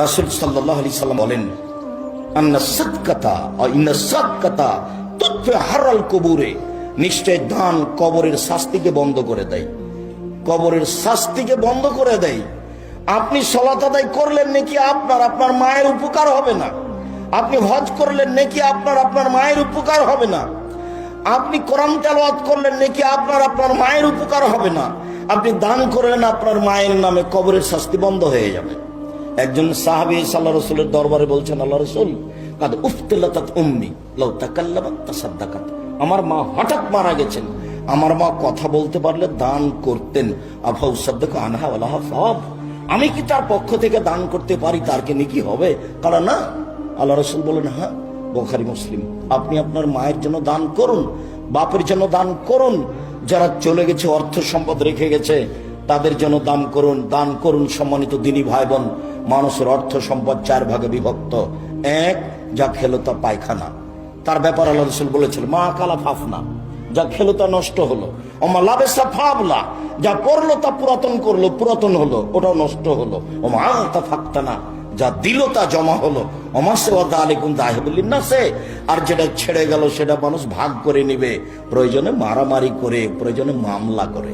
রাসূল সাল্লাল্লাহু আলাইহি সাল্লাম বলেন, আন্না সাদকাতা আও ইন্না সাদকাতা তুতফি হারাল কুবুরে, নিশ্চয় দান কবরের শাস্তিকে বন্ধ করে দেয়, কবরের শাস্তিকে বন্ধ করে দেয়। আপনি সালাত আদায় করলেন নাকি আপনার মায়ের উপকার হবে না, আপনি হজ করলেন নাকি আপনার মায়ের উপকার হবে না, আপনি কোরআন তেলাওয়াত করলেন নাকি আপনার মায়ের উপকার হবে না, আপনি দান করলেন আপনার মায়ের নামে, কবরের শাস্তি বন্ধ হয়ে যাবে। একজন সাহাবী আল্লাহর রাসূলের দরবারে বলছেন, আল্লাহ রাসূল, কাদ উফতিলাতাত উম্মি লাউ তাকাল্লামাত তাসাদ্দাকাত, আমার মা হঠাৎ মারা গেছেন, আমার মা কথা বলতে পারলে দান করতেন, আফা উসাদ্দাকা আনহা ওয়ালাহা সাওয়াব, আমি কি তার পক্ষ থেকে দান করতে পারি, তার কি নেকি হবে? কারণ না। আল্লাহ রাসূল বলেন, হ্যাঁ, বুখারী মুসলিম, আপনি আপনার মায়ের জন্য দান করুন, বাপের জন্য দান করুন, যারা চলে গেছে অর্থ সম্পদ রেখে গেছে তাদের জন্য দান করুন, দান করুন। সম্মানিত দিনী ভাই বোন, মানুষের অর্থ সম্পদ 4 ভাগে বিভক্ত। এক, যা খেলো তা পায়খানা, তার ব্যাপার আল্লাহ রাসূল বলেছিল, মা কালা ফাফনা, যা খেলো তা নষ্ট হলো, ওমা লাবেসা ফাবলা, যা পড়লো তা পুরাতন হলো, ওটাও নষ্ট হলো, ওমা তা ফাক্তানা, যা দিল তা জমা হলো, ওমাসে ওয়াদা আলাইকুম দাহিবুল্লিন নাসে, আর যেটা ছেড়ে গেল সেটা মানুষ ভাগ করে নিবে, প্রয়োজনে মারামারি করে, প্রয়োজনে মামলা করে।